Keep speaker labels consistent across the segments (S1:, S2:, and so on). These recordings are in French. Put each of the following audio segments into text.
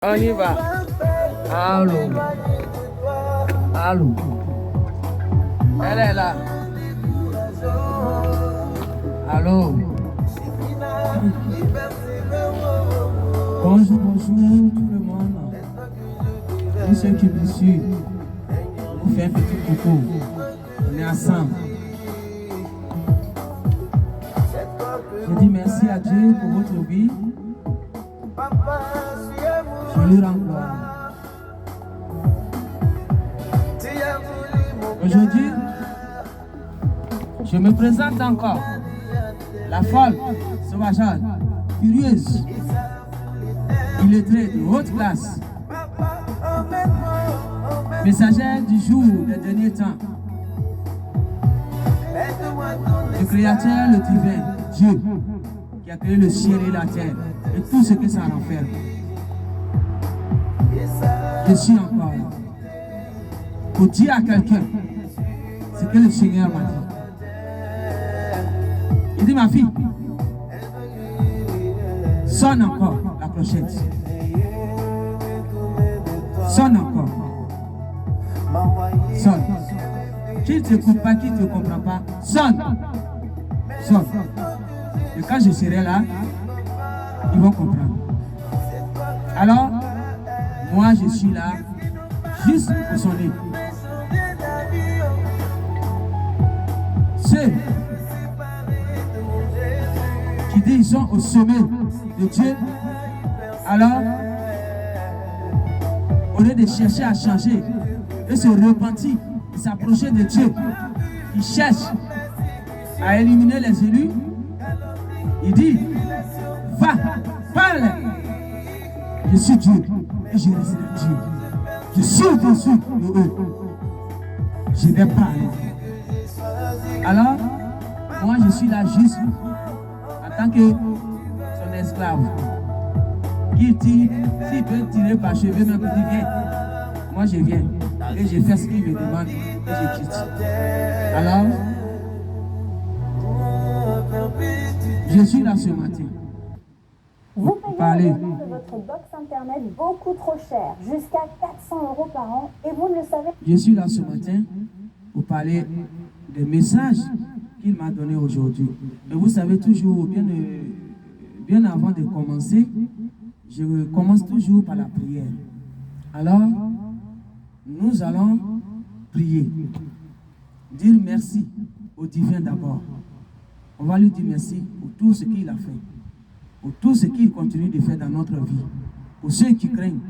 S1: On y va. Allô. Allô. Elle est là. Allô. Bonjour, bonjour tout le monde. Tous ceux qui me suivent, on fait un petit coucou. On est ensemble. Je dis merci à Dieu pour votre vie. Je lui rends gloire. Aujourd'hui, je me présente encore. La folle, sauvageonne, furieuse, illettrée de haute classe, messagère du jour des derniers temps, le créateur, le divin, Dieu, qui a créé le ciel et la terre, et tout ce que ça renferme. Je suis encore là pour dire à quelqu'un ce que le Seigneur m'a dit. Il dit, ma fille, sonne encore la clochette. Sonne encore. Sonne. Qui ne t'écoute pas, qui ne te comprend pas, sonne. Sonne. Et quand je serai là, ils vont comprendre. Alors, moi je suis là, juste pour sonner. Ceux qui disent qu'ils sont au sommet de Dieu, alors, au lieu de chercher à changer et se repentir et s'approcher de Dieu, ils cherchent à éliminer les élus. Il dit, va, parle. Je suis Dieu et je reste Dieu. Je suis au-dessus de eux. Je vais parler. Alors, moi je suis là juste en tant que son esclave. Qui dit, s'il peut tirer par cheveux, même il dit viens. Moi je viens et je fais ce qu'il me demande et je quitte. Alors, je suis là ce matin.
S2: Vous payez l'abonnement de votre box internet beaucoup trop cher, jusqu'à 400 € par an, et vous ne le savez.
S1: Je suis là ce matin pour parler des messages qu'il m'a donnés aujourd'hui. Et vous savez toujours, bien avant de commencer, je commence toujours par la prière. Alors, nous allons prier. Dire merci au divin d'abord. On va lui dire merci pour tout ce qu'il a fait, pour tout ce qu'il continue de faire dans notre vie, pour ceux qui craignent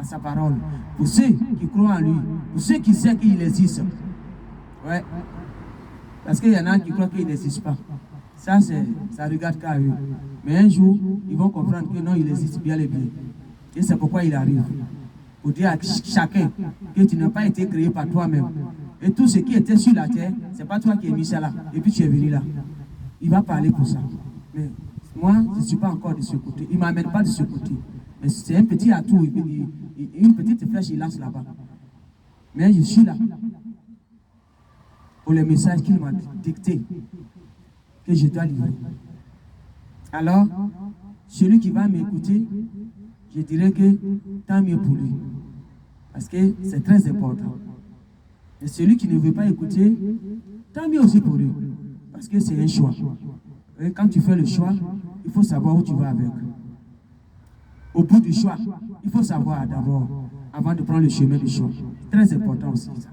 S1: sa parole, pour ceux qui croient en lui, pour ceux qui savent qu'il existe. Ouais. Parce qu'il y en a qui croient qu'il n'existe pas. Ça regarde qu'à eux. Mais un jour, ils vont comprendre que non, il existe bien et bien. Et c'est pourquoi il arrive. Pour dire à chacun que tu n'as pas été créé par toi-même. Et tout ce qui était sur la terre, c'est pas toi qui es mis ça là. Et puis tu es venu là. Il va parler pour ça. Mais moi, je ne suis pas encore de ce côté. Il ne m'amène pas de ce côté. Mais c'est un petit atout, une petite flèche, il lance là-bas. Mais je suis là pour les messages qu'il m'a dictés, que je dois livrer. Alors, celui qui va m'écouter, je dirais que tant mieux pour lui. Parce que c'est très important. Et celui qui ne veut pas écouter, tant mieux aussi pour lui. Parce que c'est un choix. Et quand tu fais le choix, il faut savoir où tu vas avec. Au bout du choix, il faut savoir d'abord, avant de prendre le chemin du choix. Très important aussi ça.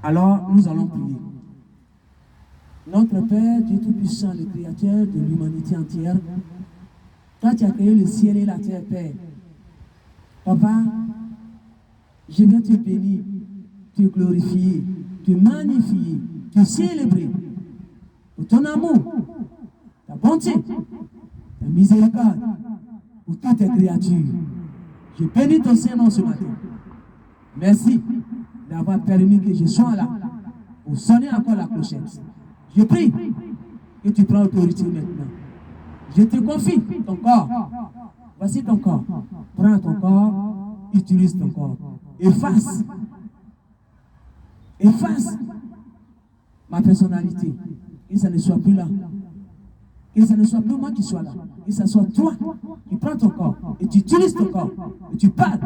S1: Alors, nous allons prier. Notre Père, Dieu Tout-Puissant, le Créateur de l'humanité entière, toi tu as créé le ciel et la terre, Père. Papa, je viens te bénir, te glorifier, te magnifier, te célébrer pour ton amour, ta bonté, ta miséricorde pour toutes tes créatures. Je bénis ton Saint-Nom ce matin. Merci d'avoir permis que je sois là pour sonner encore la clochette. Je prie que tu prends autorité maintenant. Je te confie ton corps. Voici ton corps. Prends ton corps, utilise ton corps. Efface ma personnalité. Que ça ne soit plus là. Que ce ne soit plus moi qui sois là. Que ce soit toi qui prends ton corps et tu utilises ton corps et tu parles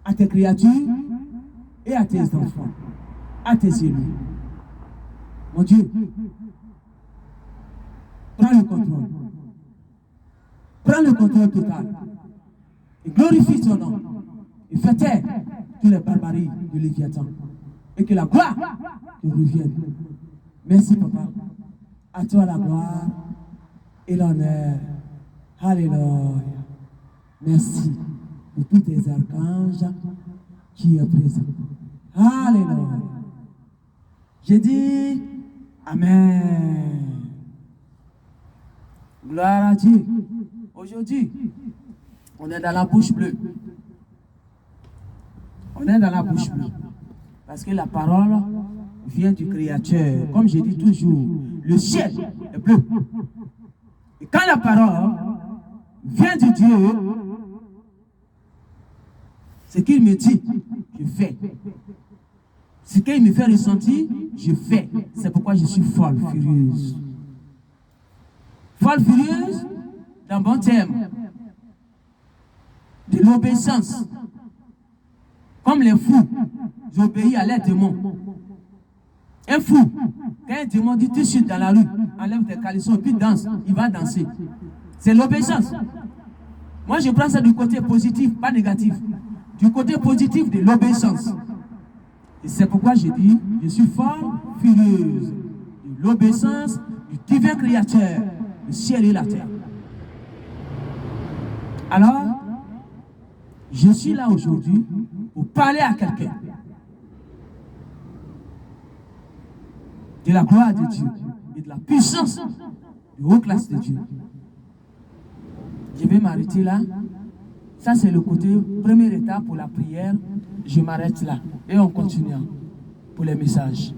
S1: à tes créatures et à tes enfants, à tes élus. Mon Dieu, prends le contrôle. Prends le contrôle total. Et glorifie ton nom. Et fais taire toutes les barbaries de Léviathan. Et que la gloire te revienne. Merci, papa. À toi la gloire et l'honneur. Alléluia. Merci pour tous tes archanges qui est présent. Alléluia. J'ai dit Amen. Gloire à Dieu. Aujourd'hui, on est dans la bouche bleue. On est dans la bouche bleue. Parce que la parole vient du Créateur. Comme je dis toujours, le ciel est bleu. Et quand la parole vient de Dieu, ce qu'il me dit, je fais. Ce qu'il me fait ressentir, je fais. C'est pourquoi je suis folle, furieuse. Folle, furieuse, dans bon terme. De l'obéissance. Comme les fous, j'obéis à leurs démons. Un fou, quand un démon dit tu chutes dans la rue, enlève tes caleçons et puis danse, il va danser. C'est l'obéissance. Moi, je prends ça du côté positif, pas négatif. Du côté positif de l'obéissance. Et c'est pourquoi je dis, je suis folle, furieuse. De l'obéissance du divin créateur, le ciel et la terre. Alors, je suis là aujourd'hui pour parler à quelqu'un de la gloire de Dieu et de la puissance de haute classe de Dieu. Je vais m'arrêter là. Ça, c'est le côté, première étape pour la prière. Je m'arrête là et on continue pour les messages.